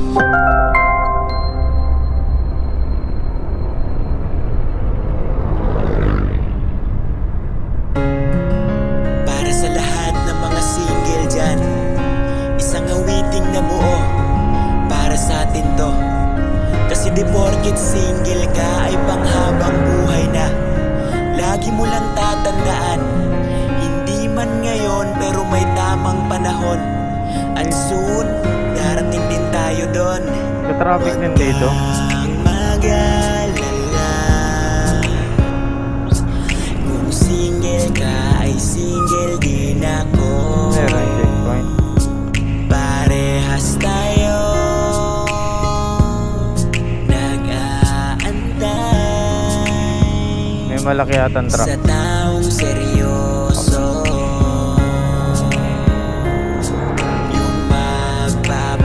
Para sa lahat ng mga single dyan, isang awiting na buo para sa atin to. Kasi di porket single ka ay panghabang buhay na. Lagi mo lang tatandaan, hindi man ngayon pero may tamang panahon. And soon, darating din tayo doon. Ka-traffic din dito. Ang mag-alala, kung single ka ay single din ako. Meron checkpoint. Parehas tayo nag-aantay May malaki atang truck. sa taong seryoso.